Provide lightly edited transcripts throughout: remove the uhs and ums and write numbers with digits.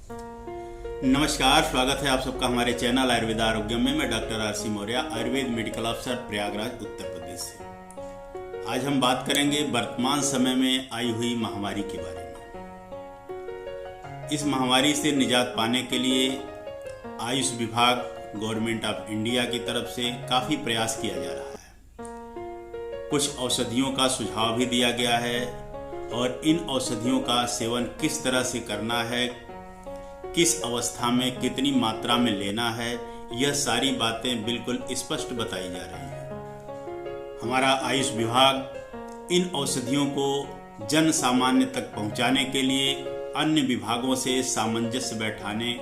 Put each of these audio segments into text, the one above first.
नमस्कार, स्वागत है आप सबका हमारे चैनल आयुर्वेद आरोग्य में। मैं doctor RC. Maurya, Ayurveda medical अफसर, प्रयागराज, उत्तर प्रदेश से। आज हम बात करेंगे वर्तमान समय में आई हुई महामारी के बारे में। इस महामारी से निजात पाने के लिए आयुष विभाग, गवर्नमेंट ऑफ इंडिया की तरफ से काफ़ी प्रयास किया जा रहा है। कुछ औषधियों का सुझाव भी दिया गया है और इन औषधियों का सेवन किस तरह से करना है, किस अवस्था में कितनी मात्रा में लेना है, यह सारी बातें बिल्कुल स्पष्ट बताई जा रही हैं। हमारा आयुष विभाग इन औषधियों को जन सामान्य तक पहुंचाने के लिए अन्य विभागों से सामंजस्य बैठाने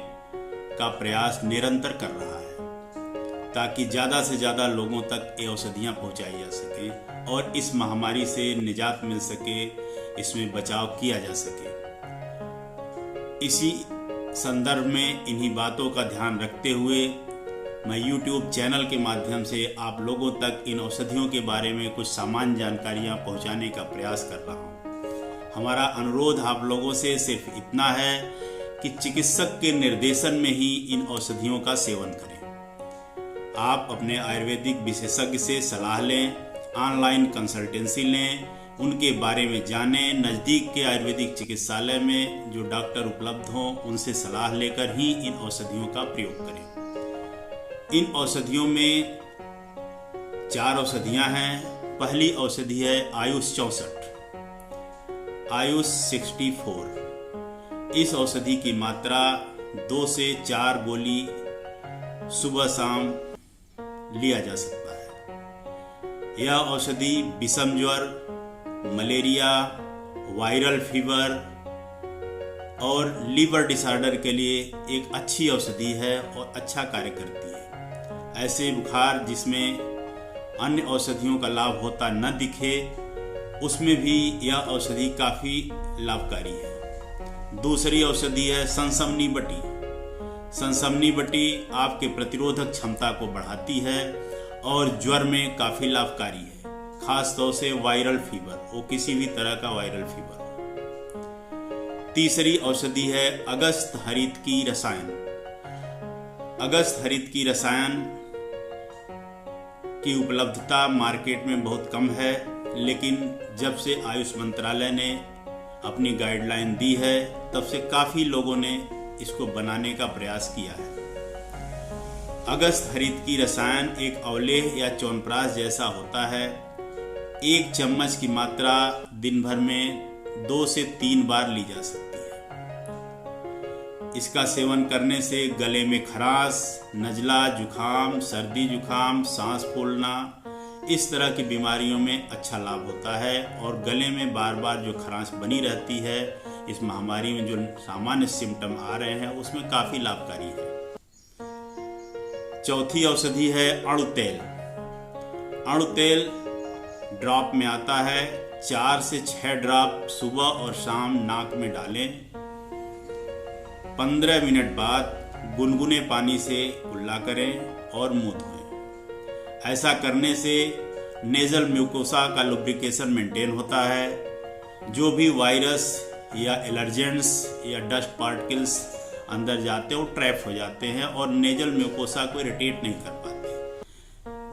का प्रयास निरंतर कर रहा है ताकि ज़्यादा से ज़्यादा लोगों तक ये औषधियाँ पहुँचाई जा सकें और इस महामारी से निजात मिल सके, इसमें बचाव किया जा सके। इसी संदर्भ में इन्हीं बातों का ध्यान रखते हुए मैं YouTube चैनल के माध्यम से आप लोगों तक इन औषधियों के बारे में कुछ सामान्य जानकारियां पहुंचाने का प्रयास कर रहा हूं। हमारा अनुरोध आप लोगों से सिर्फ इतना है कि चिकित्सक के निर्देशन में ही इन औषधियों का सेवन करें। आप अपने आयुर्वेदिक विशेषज्ञ से सलाह लें, ऑनलाइन कंसल्टेंसी लें, उनके बारे में जानें। नज़दीक के आयुर्वेदिक चिकित्सालय में जो डॉक्टर उपलब्ध हों उनसे सलाह लेकर ही इन औषधियों का प्रयोग करें। इन औषधियों में 4 औषधियां हैं। पहली औषधि है आयुष 64, आयुष 64। इस औषधि की मात्रा 2 से 4 गोली सुबह शाम लिया जा सकता है। यह औषधि विषम ज्वर, मलेरिया, वायरल फीवर और लीवर डिसऑर्डर के लिए एक अच्छी औषधि है और अच्छा कार्य करती है। ऐसे बुखार जिसमें अन्य औषधियों का लाभ होता न दिखे, उसमें भी यह औषधि काफ़ी लाभकारी है। दूसरी औषधि है संसमनी बटी। संसमनी बटी आपके प्रतिरोधक क्षमता को बढ़ाती है और ज्वर में काफ़ी लाभकारी है, खास तौर से वायरल फीवर, वो किसी भी तरह का वायरल फीवर हो। तीसरी औषधि है अगस्त हरित की रसायन। अगस्त हरित की रसायन की उपलब्धता मार्केट में बहुत कम है, लेकिन जब से आयुष मंत्रालय ने अपनी गाइडलाइन दी है तब से काफ़ी लोगों ने इसको बनाने का प्रयास किया है। अगस्त हरित की रसायन एक अवलेह या च्यवनप्राश जैसा होता है। 1 चम्मच की मात्रा दिन भर में 2 से 3 बार ली जा सकती है। इसका सेवन करने से गले में खराश, नज़ला, जुखाम, सर्दी जुखाम, सांस फूलना, इस तरह की बीमारियों में अच्छा लाभ होता है और गले में बार बार जो खराश बनी रहती है, इस महामारी में जो सामान्य सिम्टम आ रहे हैं उसमें काफ़ी लाभकारी है। चौथी औषधि है अणु तेल। अणु तेल ड्रॉप में आता है। 4 से 6 ड्रॉप सुबह और शाम नाक में डालें। 15 मिनट बाद गुनगुने पानी से कुल्ला करें और मुंह धोएं। ऐसा करने से नेजल म्यूकोसा का लुब्रिकेशन मेंटेन होता है। जो भी वायरस या एलर्जेंट्स या डस्ट पार्टिकल्स अंदर जाते हैं वो ट्रैप हो जाते हैं और नेजल म्यूकोसा को इरिटेट नहीं कर पाते,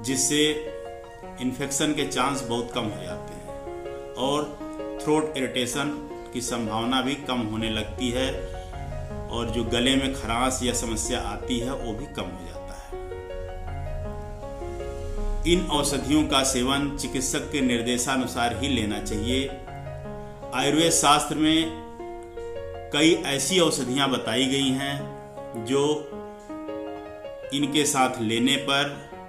जिससे इन्फेक्शन के चांस बहुत कम हो जाते हैं और थ्रोट इरिटेशन की संभावना भी कम होने लगती है और जो गले में खराश या समस्या आती है वो भी कम हो जाता है। इन औषधियों का सेवन चिकित्सक के निर्देशानुसार ही लेना चाहिए। आयुर्वेद शास्त्र में कई ऐसी औषधियां बताई गई हैं जो इनके साथ लेने पर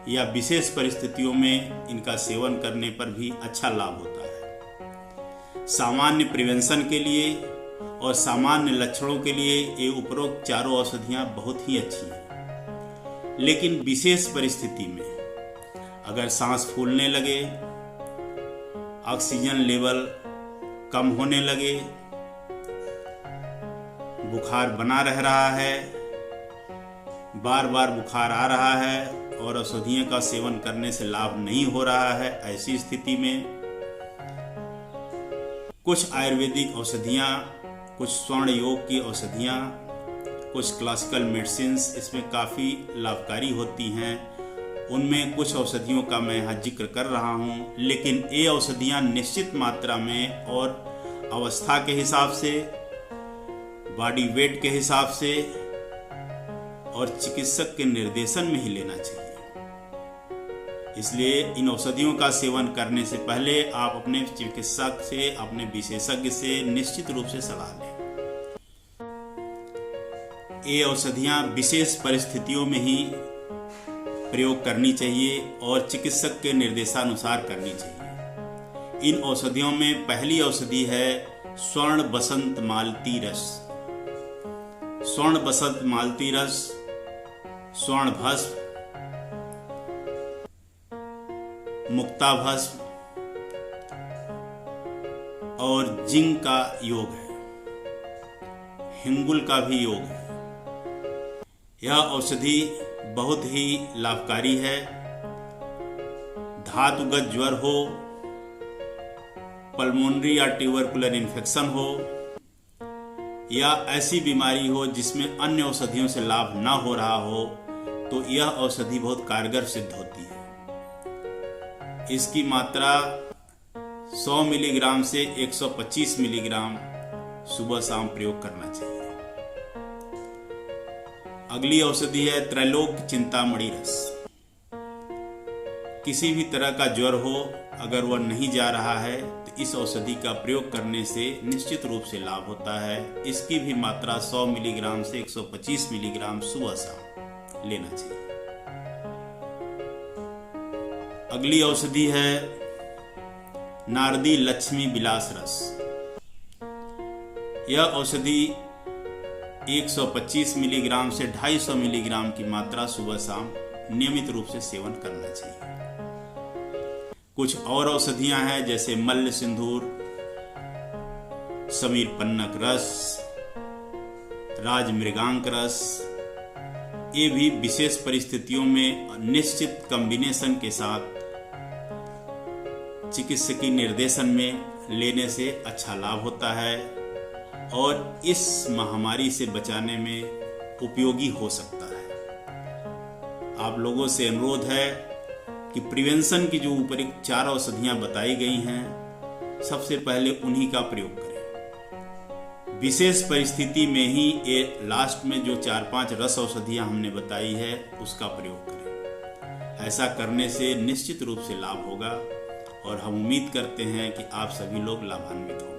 या विशेष परिस्थितियों में इनका सेवन करने पर भी अच्छा लाभ होता है। सामान्य प्रिवेंशन के लिए और सामान्य लक्षणों के लिए ये उपरोक्त 4 औषधियां बहुत ही अच्छी हैं। लेकिन विशेष परिस्थिति में अगर सांस फूलने लगे, ऑक्सीजन लेवल कम होने लगे, बुखार बना रह रहा है, बार बार बुखार आ रहा है और औषधियों का सेवन करने से लाभ नहीं हो रहा है, ऐसी स्थिति में कुछ आयुर्वेदिक औषधियाँ, कुछ स्वर्ण योग की औषधियाँ कुछ क्लासिकल मेडिसिन्स इसमें काफ़ी लाभकारी होती हैं। उनमें कुछ औषधियों का मैं यहाँ जिक्र कर रहा हूँ, लेकिन ये औषधियाँ निश्चित मात्रा में और अवस्था के हिसाब से, बॉडी वेट के हिसाब से और चिकित्सक के निर्देशन में ही लेना चाहिए। इसलिए इन औषधियों का सेवन करने से पहले आप अपने चिकित्सक से, अपने विशेषज्ञ से निश्चित रूप से सलाह लें। ये औषधियाँ विशेष परिस्थितियों में ही प्रयोग करनी चाहिए और चिकित्सक के निर्देशानुसार करनी चाहिए। इन औषधियों में पहली औषधि है स्वर्ण बसंत मालती रस। स्वर्ण बसंत मालती रस, स्वर्ण भस्म, मुक्ता भस्म और जिंक का योग है, हिंगुल का भी योग है। यह औषधि बहुत ही लाभकारी है। धातुगत ज्वर हो, पल्मोनरी या ट्यूबरकुलर इन्फेक्शन हो या ऐसी बीमारी हो जिसमें अन्य औषधियों से लाभ ना हो रहा हो, तो यह औषधि बहुत कारगर सिद्ध होती है। इसकी मात्रा 100 मिलीग्राम से 125 मिलीग्राम सुबह शाम प्रयोग करना चाहिए। अगली औषधि है त्रैलोक चिंतामणि रस। किसी भी तरह का ज्वर हो, अगर वह नहीं जा रहा है तो इस औषधि का प्रयोग करने से निश्चित रूप से लाभ होता है। इसकी भी मात्रा 100 मिलीग्राम से 125 मिलीग्राम सुबह शाम लेना चाहिए। अगली औषधि है नारदी लक्ष्मी विलास रस। यह औषधि 125 मिलीग्राम से 250 मिलीग्राम की मात्रा सुबह शाम नियमित रूप से सेवन करना चाहिए। कुछ और औषधियां हैं जैसे मल्ल सिंदूर, समीर पन्नक रस, राज मृगांक रस। ये भी विशेष परिस्थितियों में निश्चित कॉम्बिनेशन के साथ चिकित्सकीय निर्देशन में लेने से अच्छा लाभ होता है और इस महामारी से बचाने में उपयोगी हो सकता है। आप लोगों से अनुरोध है कि प्रिवेंशन की जो उपयुक्त 4 औषधियां बताई गई हैं, सबसे पहले उन्हीं का प्रयोग करें। विशेष परिस्थिति में ही ये लास्ट में जो 4-5 रस औषधियां हमने बताई है उसका प्रयोग करें। ऐसा करने से निश्चित रूप से लाभ होगा और हम उम्मीद करते हैं कि आप सभी लोग लाभान्वित होंगे।